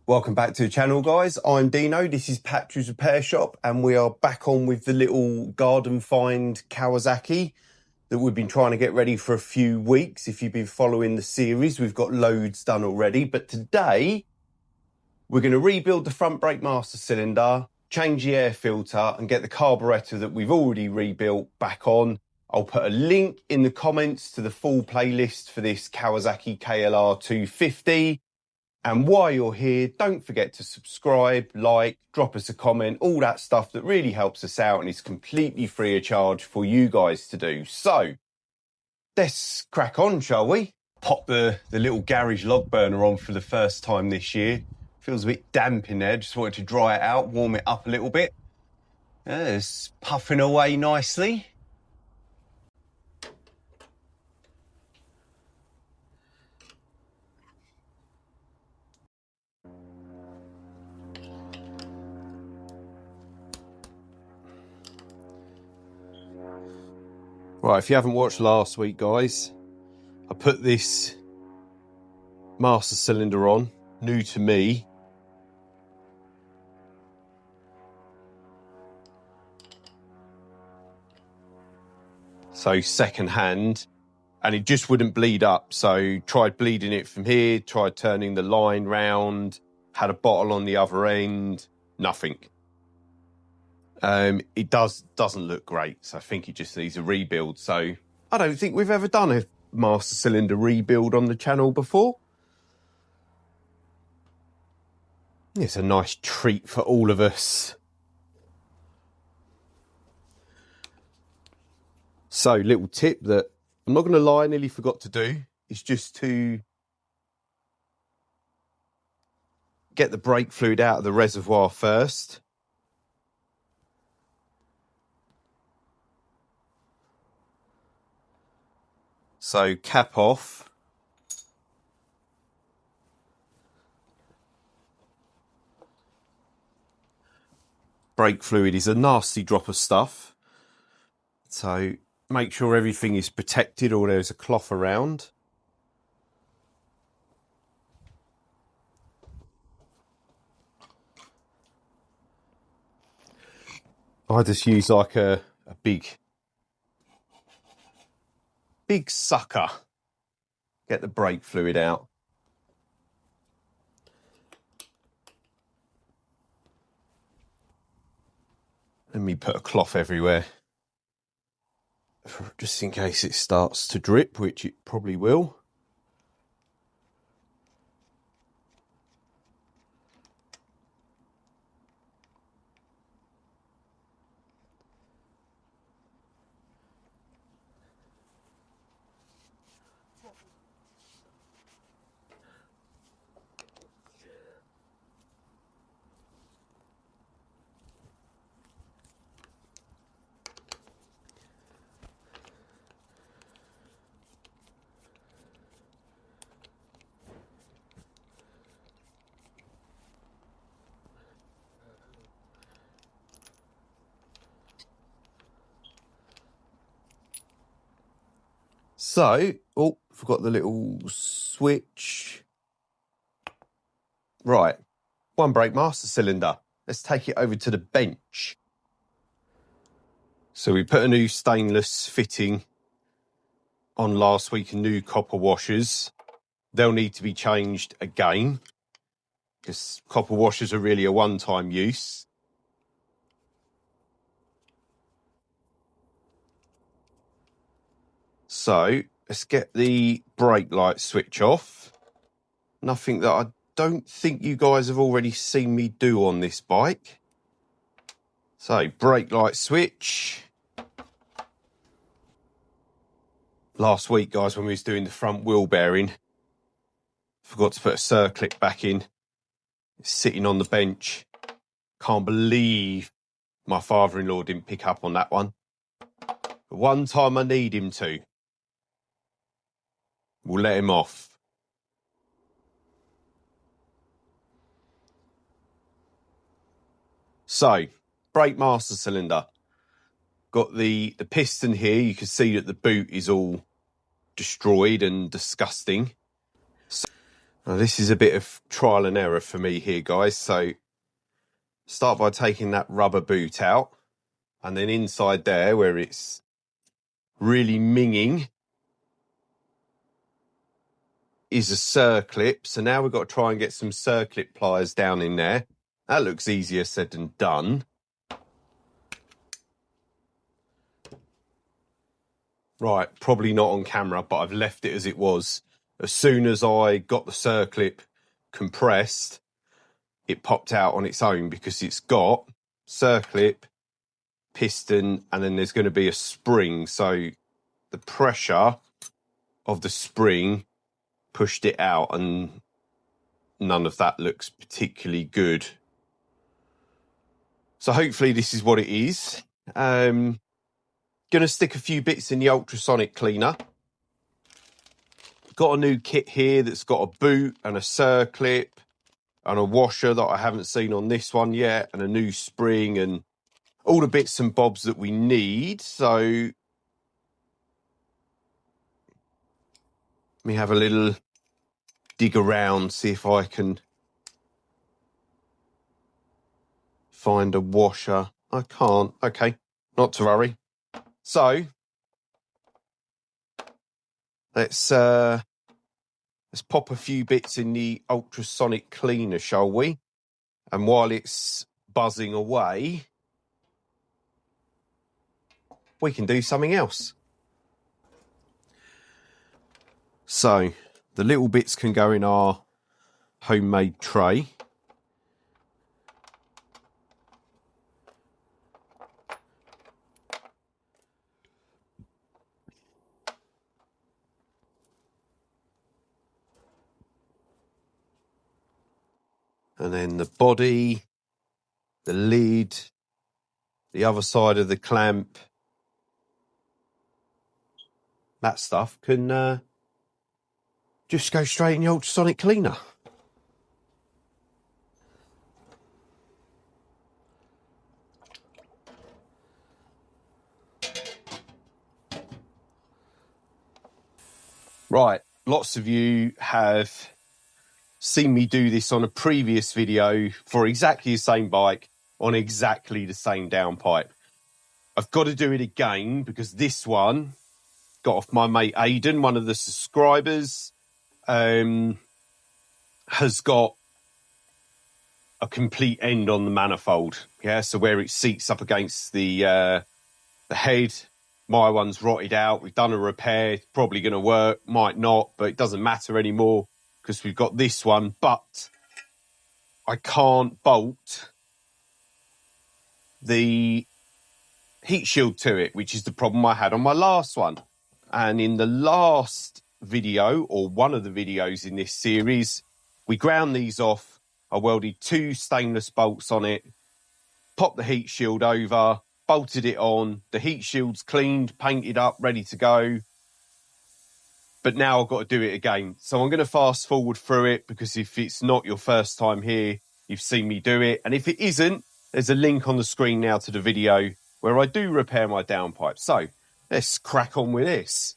Welcome back to the channel, guys. I'm Dino, this is Patrick's Repair Shop, and we are back on with the little garden find Kawasaki that we've been trying to get ready for a few weeks. If you've been following the series, we've got loads done already, but today we're going to rebuild the front brake master cylinder, change the air filter and get the carburetor that we've already rebuilt back on. I'll put a link in the comments to the full playlist for this Kawasaki KLR250. And while you're here, don't forget to subscribe, like, drop us a comment, all that stuff that really helps us out and is completely free of charge for you guys to do. So let's crack on, shall we? Pop the little garage log burner on for the first time this year. Feels a bit damp in there, just wanted to dry it out, warm it up a little bit. It's puffing away nicely. Right, if you haven't watched last week, guys, I put this master cylinder on, new to me. So second hand, and it just wouldn't bleed up. So tried bleeding it from here, tried turning the line round, had a bottle on the other end, nothing. It doesn't look great, so I think it just needs a rebuild. So I don't think we've ever done a master cylinder rebuild on the channel before. It's a nice treat for all of us. So little tip that I'm not going to lie, I nearly forgot to do, is just to get the brake fluid out of the reservoir first. So cap off. Brake fluid is a nasty drop of stuff. So make sure everything is protected or there's a cloth around. I just use like a big sucker. Get the brake fluid out. Let me put a cloth everywhere, just in case it starts to drip, which it probably will. So, oh, forgot the little switch. Right, one brake master cylinder. Let's take it over to the bench. So we put a new stainless fitting on last week and new copper washers. They'll need to be changed again because copper washers are really a one-time use. So let's get the brake light switch off. Nothing that I don't think you guys have already seen me do on this bike. So brake light switch. Last week, guys, when we was doing the front wheel bearing, forgot to put a circlip back in. It's sitting on the bench. Can't believe my father-in-law didn't pick up on that one. But one time I need him to. We'll let him off. So, brake master cylinder. Got the piston here. You can see that the boot is all destroyed and disgusting. So, Now, this is a bit of trial and error for me here, guys. So start by taking that rubber boot out, and then inside there where it's really minging is a circlip. So now we've got to try and get some circlip pliers down in there. That looks easier said than done. Right, probably not on camera, but I've left it as it was. As soon as I got the circlip compressed, it popped out on its own because it's got circlip, piston, and then there's going to be a spring. So the pressure of the spring pushed it out, and none of that looks particularly good. So hopefully this is what it is. Going to stick a few bits in the ultrasonic cleaner. Got a new kit here that's got a boot and a circlip and a washer that I haven't seen on this one yet, and a new spring and all the bits and bobs that we need. So let me have a little dig around, see if I can find a washer. I can't. Okay, not to worry. So let's pop a few bits in the ultrasonic cleaner, shall we? And while it's buzzing away, we can do something else. So the little bits can go in our homemade tray. And then the body, the lid, the other side of the clamp, that stuff can just go straight in the ultrasonic cleaner. Right, lots of you have seen me do this on a previous video for exactly the same bike on exactly the same downpipe. I've got to do it again because this one got off my mate Aidan, one of the subscribers, has got a complete end on the manifold. Yeah, so where it seats up against the head, my one's rotted out. We've done a repair. It's probably going to work, might not, but it doesn't matter anymore because we've got this one. But I can't bolt the heat shield to it, which is the problem I had on my last one. And in the last video, or one of the videos in this series, we ground these off. I welded 2 stainless bolts on it, popped the heat shield over, bolted it on. The heat shield's cleaned, painted up, ready to go. But now I've got to do it again. So I'm going to fast forward through it because if it's not your first time here, you've seen me do it. And if it isn't, there's a link on the screen now to the video where I do repair my downpipe. So let's crack on with this.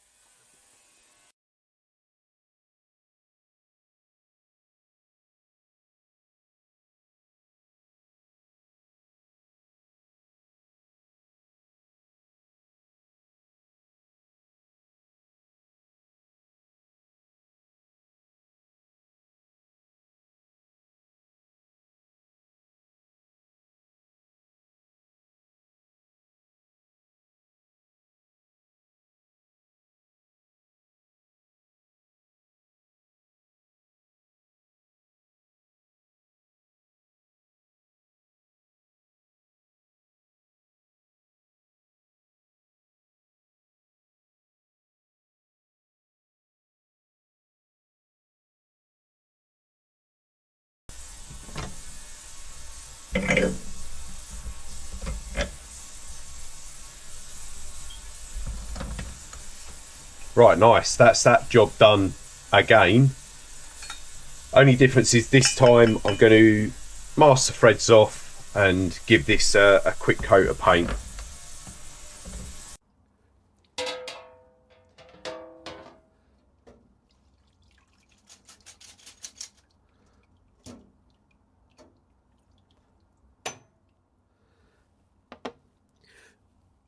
Right, nice. That's that job done again. Only difference is this time I'm going to mask the threads off and give this a quick coat of paint.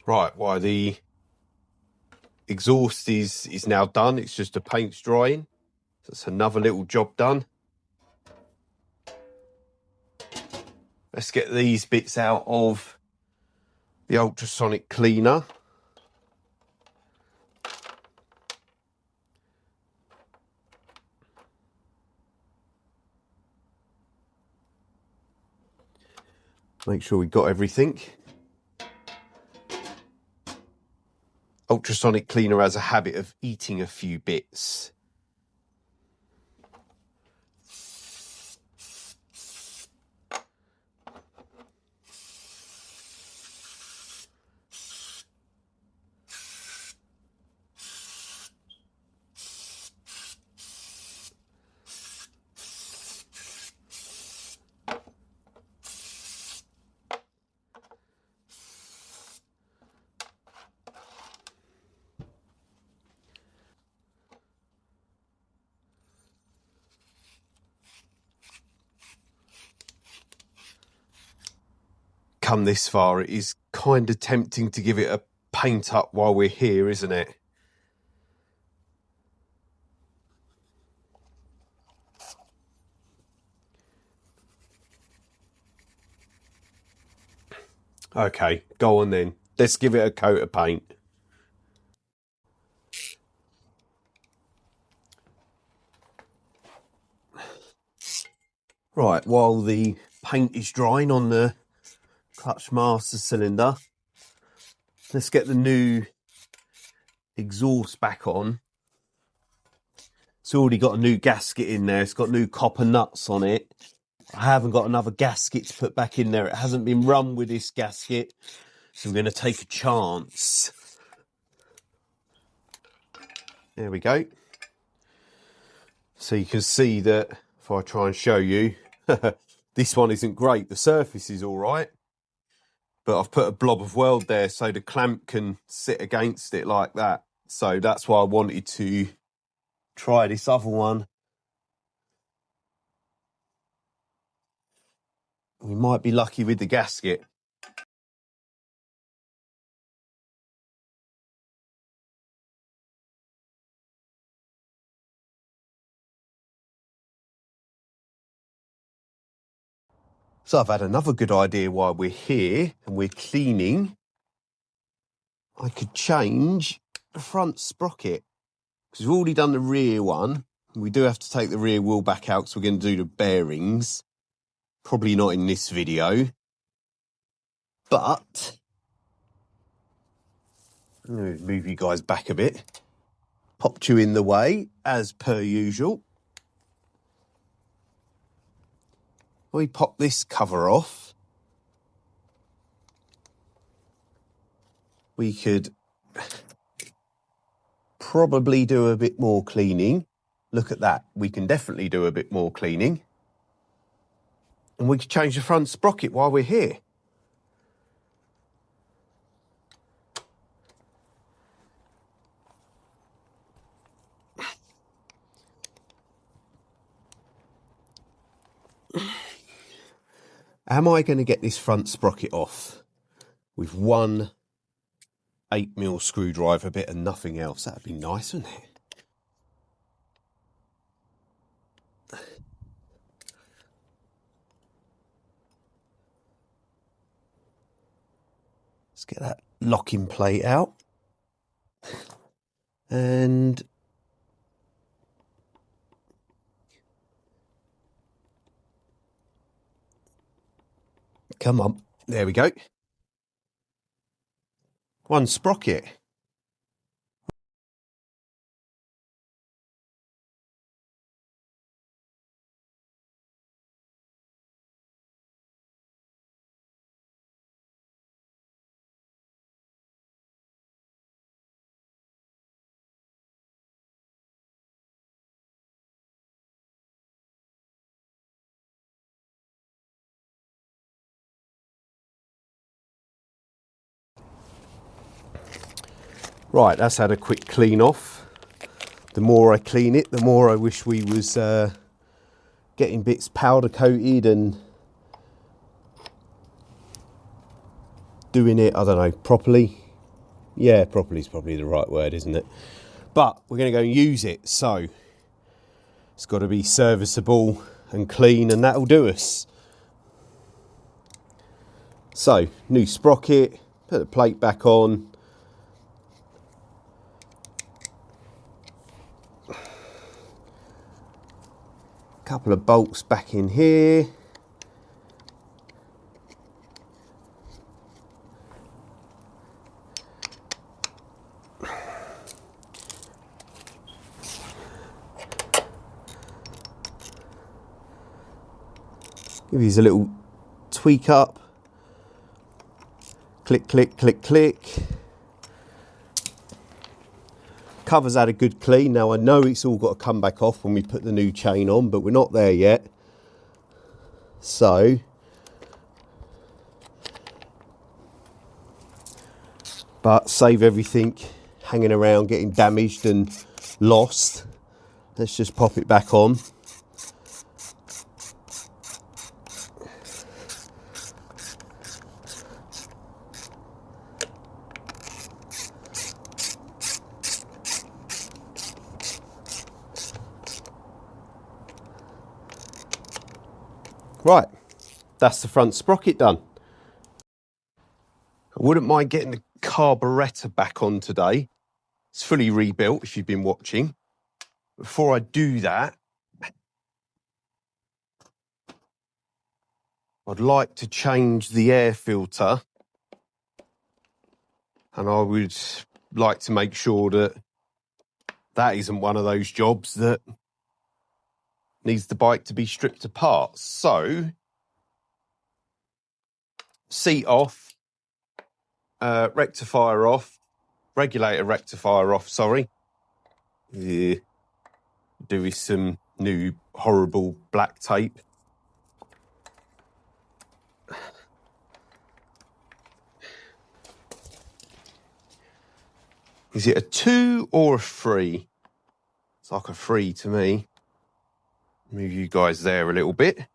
Right, well, the exhaust is now done. It's just the paint's drying. So it's another little job done. Let's get these bits out of the ultrasonic cleaner. Make sure we got everything. Ultrasonic cleaner has a habit of eating a few bits. Come this far, it is kind of tempting to give it a paint up while we're here, isn't it? Okay, go on then. Let's give it a coat of paint. Right, while the paint is drying on the clutch master cylinder, let's get the new exhaust back on. It's already got a new gasket in there. It's got new copper nuts on it. I haven't got another gasket to put back in there. It hasn't been run with this gasket, so I'm going to take a chance. There we go. So you can see that if I try and show you, this one isn't great. The surface is all right, but I've put a blob of weld there so the clamp can sit against it like that. So that's why I wanted to try this other one. We might be lucky with the gasket. So I've had another good idea while we're here and we're cleaning. I could change the front sprocket because we've already done the rear one. We do have to take the rear wheel back out because we're going to do the bearings. Probably not in this video. But I'm going to move you guys back a bit. Popped you in the way as per usual. We pop this cover off. We could probably do a bit more cleaning. Look at that. We can definitely do a bit more cleaning. And we could change the front sprocket while we're here. Am I going to get this front sprocket off with one 8mm screwdriver bit and nothing else? That'd be nice, wouldn't it? Let's get that locking plate out. And come on, there we go. One sprocket. Right, that's had a quick clean off. The more I clean it, the more I wish we was getting bits powder coated and doing it, I don't know, properly. Yeah, properly is probably the right word, isn't it? But we're going to go and use it, so it's got to be serviceable and clean, and that'll do us. So, new sprocket, put the plate back on. Couple of bolts back in here. Give these a little tweak up. Click, click, click, click. Cover's had a good clean. Now I know it's all got to come back off when we put the new chain on, but we're not there yet. So, but save everything hanging around getting damaged and lost. Let's just pop it back on. Right, that's the front sprocket done. I wouldn't mind getting the carburettor back on today. It's fully rebuilt if you've been watching. Before I do that, I'd like to change the air filter, and I would like to make sure that that isn't one of those jobs that needs the bike to be stripped apart. So, seat off, rectifier off, regulator rectifier off, sorry. Yeah. Do with some new horrible black tape. Is it a 2 or a 3? It's like a 3 to me. Move you guys there a little bit.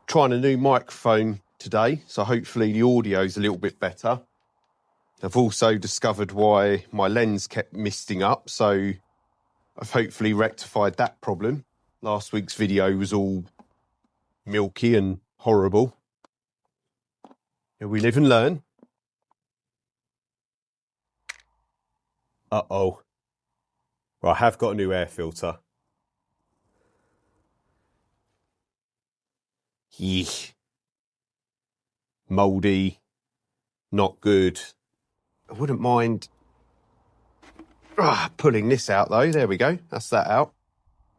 Trying a new microphone today, so hopefully the audio's a little bit better. I've also discovered why my lens kept misting up, so I've hopefully rectified that problem. Last week's video was all milky and horrible. Yeah, we live and learn. Uh-oh. Well, I have got a new air filter. Yeesh. Mouldy. Not good. I wouldn't mind pulling this out though. There we go. That's that out.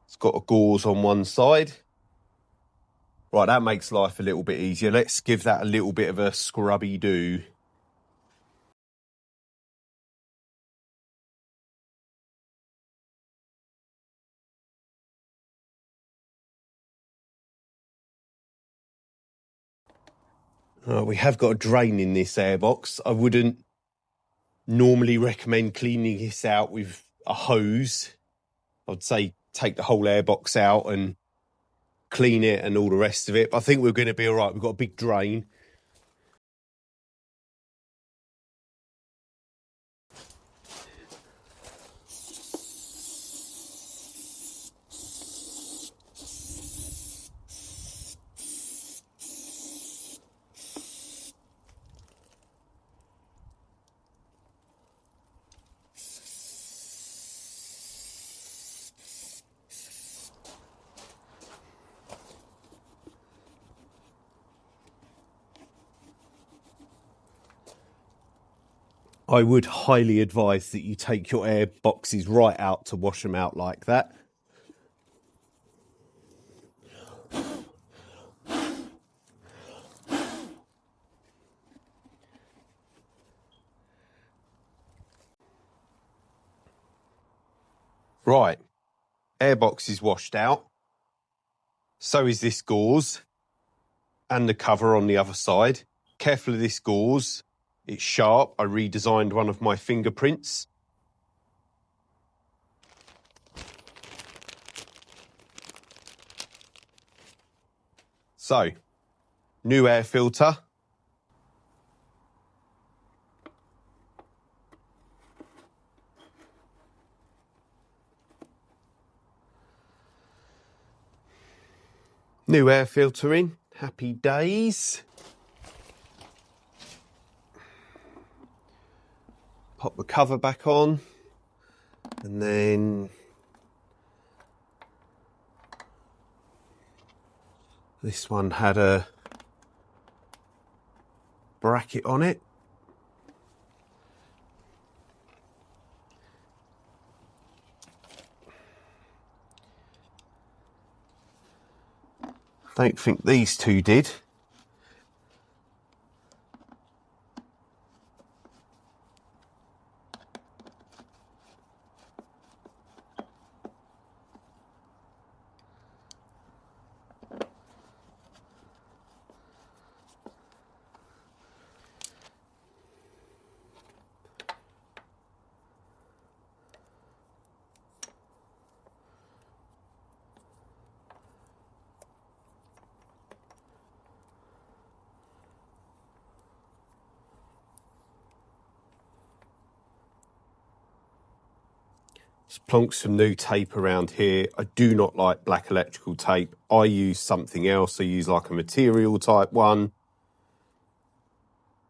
It's got a gauze on one side. Right, that makes life a little bit easier. Let's give that a little bit of a scrubby do. We have got a drain in this airbox. I wouldn't normally recommend cleaning this out with a hose. I'd say take the whole airbox out and clean it and all the rest of it. But I think we're going to be all right. We've got a big drain. I would highly advise that you take your air boxes right out to wash them out like that. Right, airbox is washed out. So is this gauze and the cover on the other side. Careful of this gauze. It's sharp. I redesigned one of my fingerprints. So, New air filter. New air filter in. Happy days. Pop the cover back on. And then this one had a bracket on it. Don't think these two did. Just plonk some new tape around here. I do not like black electrical tape. I use something else. I use like a material type one.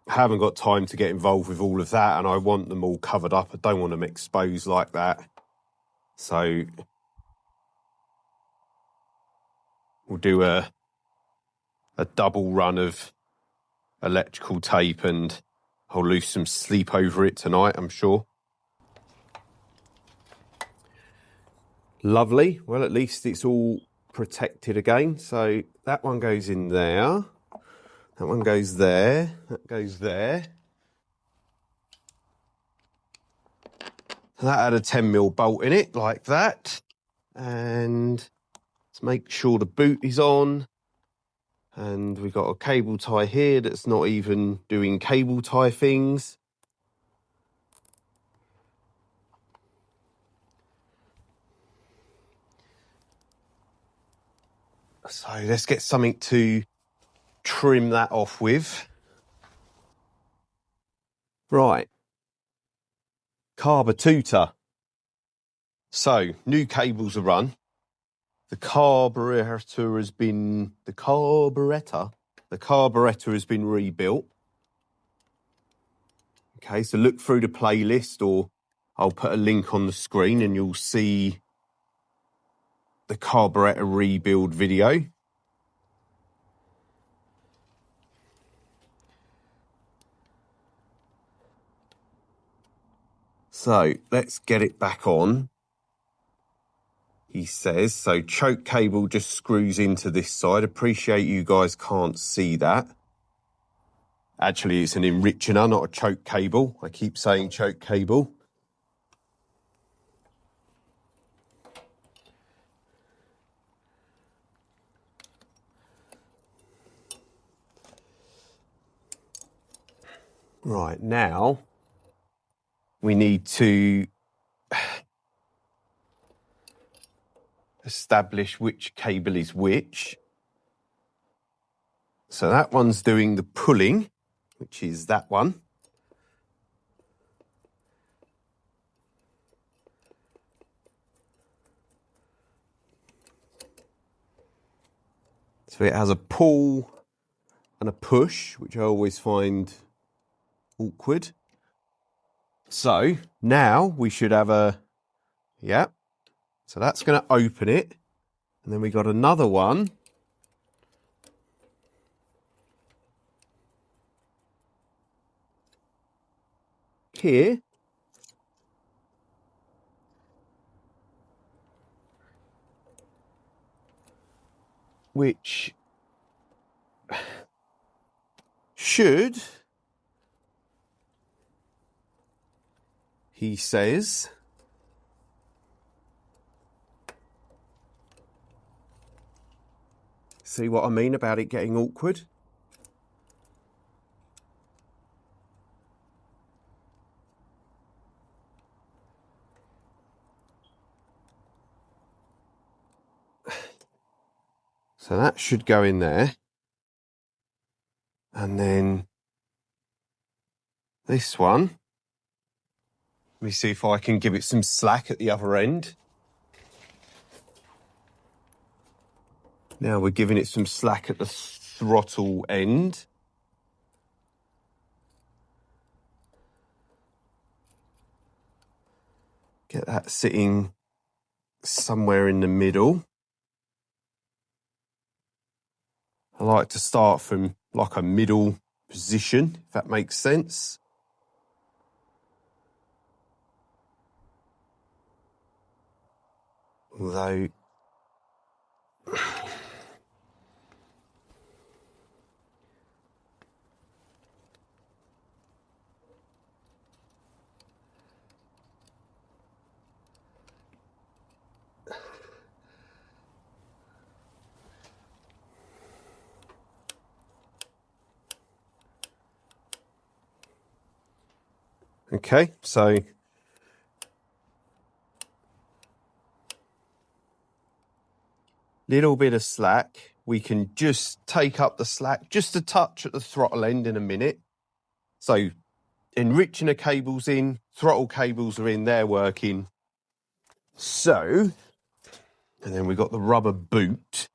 I haven't got time to get involved with all of that, and I want them all covered up. I don't want them exposed like that. So we'll do a double run of electrical tape, and I'll lose some sleep over it tonight, I'm sure. Lovely. Well, at least it's all protected again. So that one goes in there. That one goes there. That goes there. That had a 10mm bolt in it, like that. And let's make sure the boot is on. And we've got a cable tie here that's not even doing cable tie things. So let's get something to trim that off with. Right. Carburetor. So new cables are run. The carburetor has been rebuilt. Okay, so look through the playlist, or I'll put a link on the screen and you'll see the carburetor rebuild video. So let's get it back on. He says, so choke cable just screws into this side. Appreciate you guys can't see that. Actually, it's an enricher, not a choke cable. I keep saying choke cable. Right, now we need to establish which cable is which. So that one's doing the pulling, which is that one. So it has a pull and a push, which I always find awkward. So now we should have a, yeah. So that's going to open it. And then we got another one. Here. Which should, he says, see what I mean about it getting awkward? So that should go in there. And then this one, let me see if I can give it some slack at the other end. Now we're giving it some slack at the throttle end. Get that sitting somewhere in the middle. I like to start from like a middle position, if that makes sense. Although, okay, so little bit of slack. We can just take up the slack just a touch at the throttle end in a minute. So enriching the cables in, throttle cables are in, they're working. So, and then we've got the rubber boot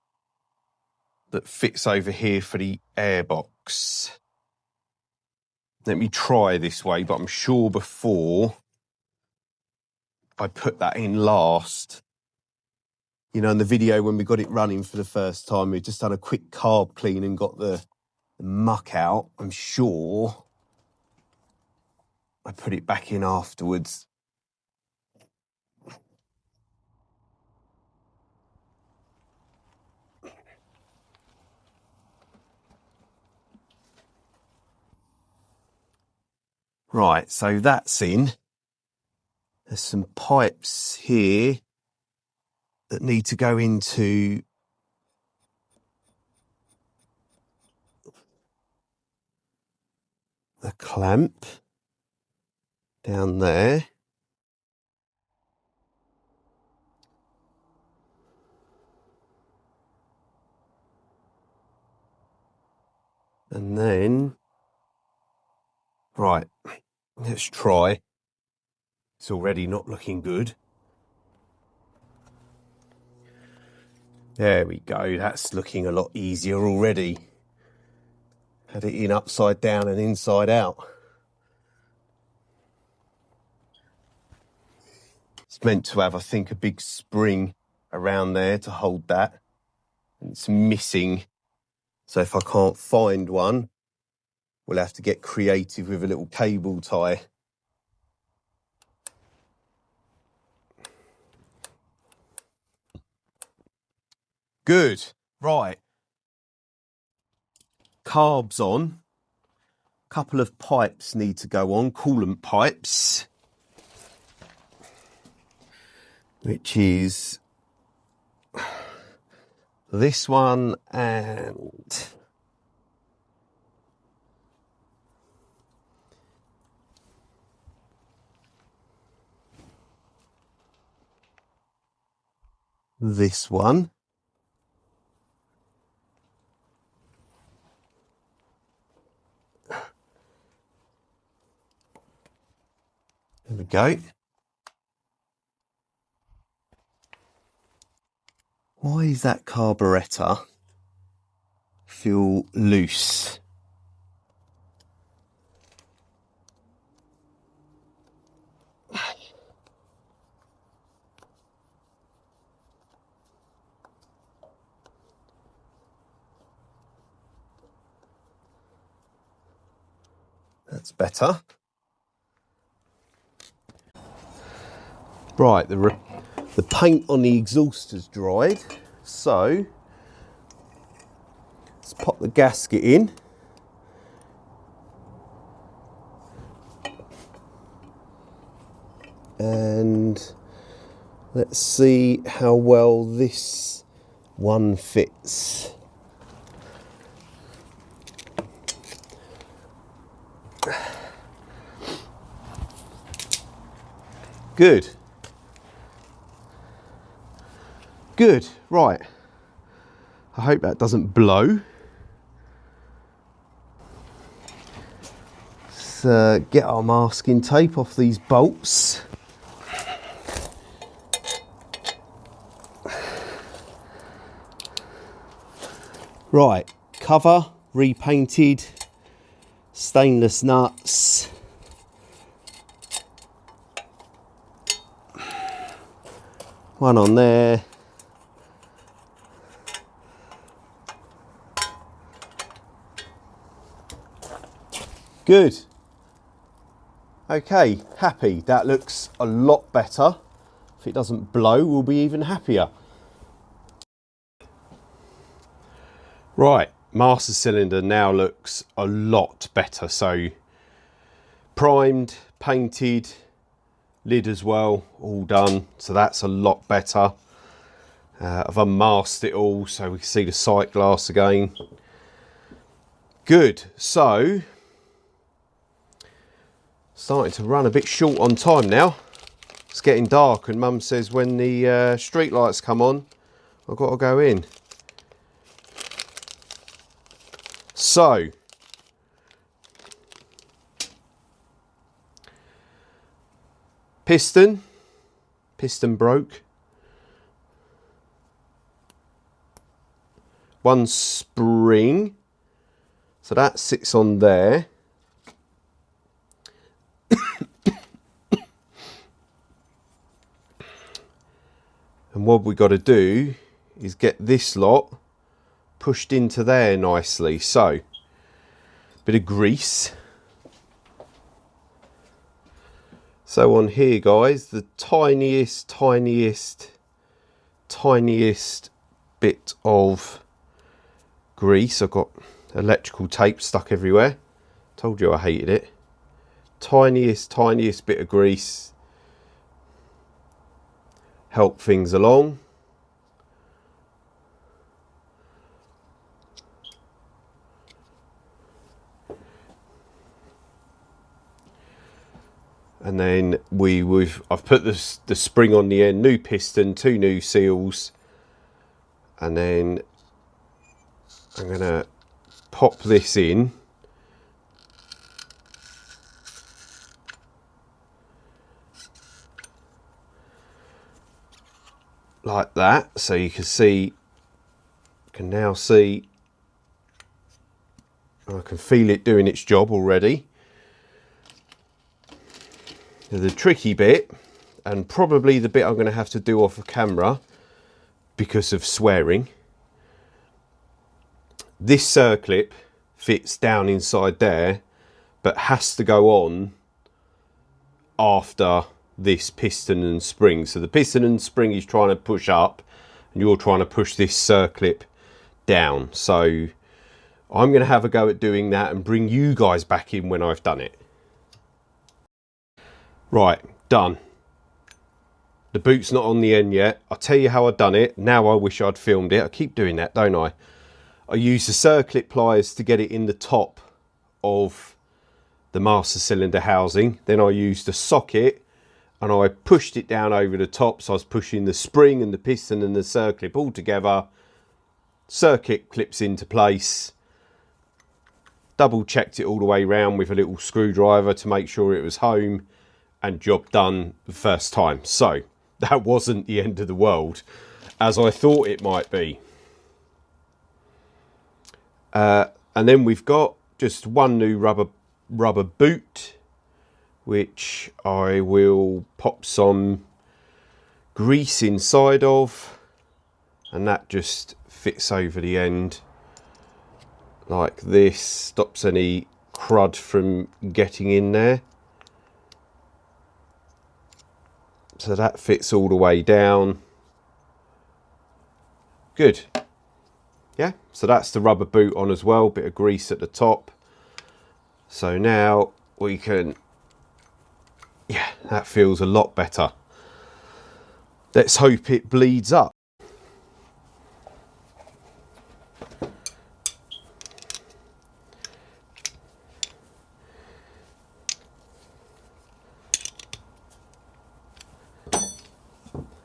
that fits over here for the airbox. Let me try this way, but I'm sure before I put that in last, you know, in the video when we got it running for the first time, we just done a quick carb clean and got the muck out. I'm sure I put it back in afterwards. Right, so that's in. There's some pipes here that need to go into the clamp down there. And then, right, let's try. It's already not looking good. There we go, that's looking a lot easier already. Had it in upside down and inside out. It's meant to have, I think, a big spring around there to hold that. And it's missing. So if I can't find one, we'll have to get creative with a little cable tie. Good. Right. Carbs on. Couple of pipes need to go on, coolant pipes. Which is this one and this one. There we go. Why is that carburettor feel loose? That's better. Right, the paint on the exhaust has dried, so let's pop the gasket in. And let's see how well this one fits. Good. Good, right. I hope that doesn't blow. Let's get our masking tape off these bolts. Right, cover repainted, stainless nuts. One on there. Good. Okay, happy. That looks a lot better. If it doesn't blow, we'll be even happier. Right, master cylinder now looks a lot better. So primed, painted, lid as well, all done. So that's a lot better. I've unmasked it all so we can see the sight glass again. Good. So starting to run a bit short on time now. It's getting dark and Mum says when the street lights come on, I've got to go in. So piston broke. One spring, so that sits on there. And what we got to do is get this lot pushed into there nicely. So, bit of grease. So on here, guys, the tiniest bit of grease. I've got electrical tape stuck everywhere. Told you I hated it. Tiniest bit of grease. Help things along. And then I've put the spring on the end, new piston, 2 new seals, and then I'm gonna pop this in. Like that, so you can now see, I can feel it doing its job already. The tricky bit, and probably the bit I'm going to have to do off of camera because of swearing, this circlip fits down inside there but has to go on after this piston and spring. So the piston and spring is trying to push up and you're trying to push this circlip down. So I'm going to have a go at doing that and bring you guys back in when I've done it. Right, done. The boot's not on the end yet. I'll tell you how I've done it. Now I wish I'd filmed it. I keep doing that, don't I? I used the circlip pliers to get it in the top of the master cylinder housing. Then I used a socket and I pushed it down over the top. So I was pushing the spring and the piston and the circlip all together. Circuit clips into place. Double checked it all the way around with a little screwdriver to make sure it was home. And job done the first time. So that wasn't the end of the world as I thought it might be. And then we've got just one new rubber boot, which I will pop some grease inside of, and that just fits over the end like this, stops any crud from getting in there. So that fits all the way down. Good. Yeah, so that's the rubber boot on as well. Bit of grease at the top. So now we can, yeah, that feels a lot better. Let's hope it bleeds up.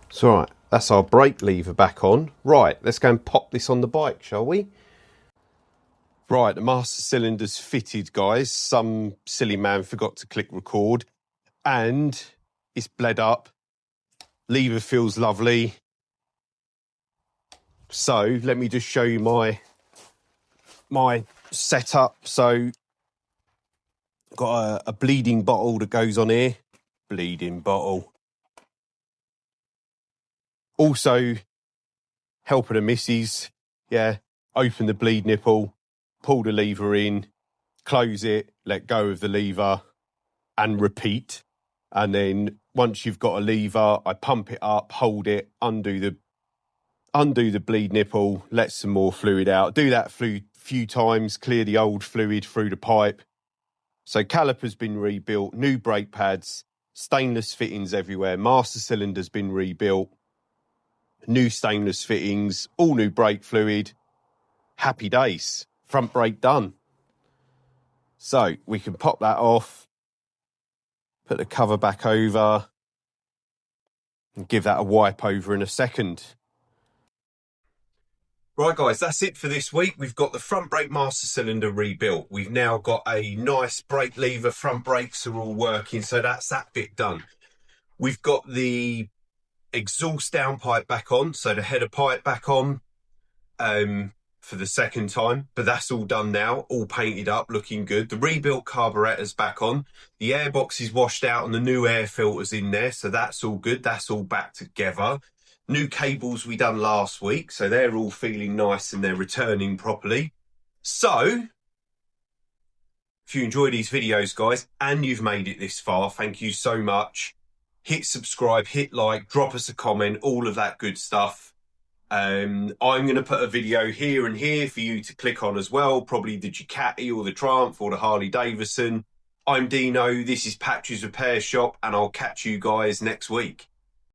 So right, that's our brake lever back on. Right, let's go and pop this on the bike, shall we? Right, the master cylinder's fitted, guys. Some silly man forgot to click record and it's bled up. Lever feels lovely. So let me just show you my setup. So got a bleeding bottle that goes on here. Bleeding bottle. Also, helping the missus. Yeah, open the bleed nipple, pull the lever in, close it, let go of the lever, and repeat. And then once you've got a lever, I pump it up, hold it, undo the bleed nipple, let some more fluid out. Do that a few times, clear the old fluid through the pipe. So caliper's been rebuilt, new brake pads, stainless fittings everywhere, master cylinder's been rebuilt, new stainless fittings, all new brake fluid. Happy days. Front brake done. So we can pop that off, put the cover back over, and give that a wipe over in a second. Right, guys, that's it for this week. We've got the front brake master cylinder rebuilt. We've now got a nice brake lever. Front brakes are all working, so that's that bit done. We've got the exhaust downpipe back on, so the header pipe back on for the second time, but that's all done now, all painted up, looking good. The rebuilt carburetor's back on. The airbox is washed out and the new air filter's in there, so that's all good. That's all back together. New cables we done last week, so they're all feeling nice and they're returning properly. So, if you enjoy these videos, guys, and you've made it this far, thank you so much. Hit subscribe, hit like, drop us a comment, all of that good stuff. I'm going to put a video here and here for you to click on as well, probably the Ducati or the Triumph or the Harley Davidson. I'm Dino, this is Patch's Repair Shop, and I'll catch you guys next week.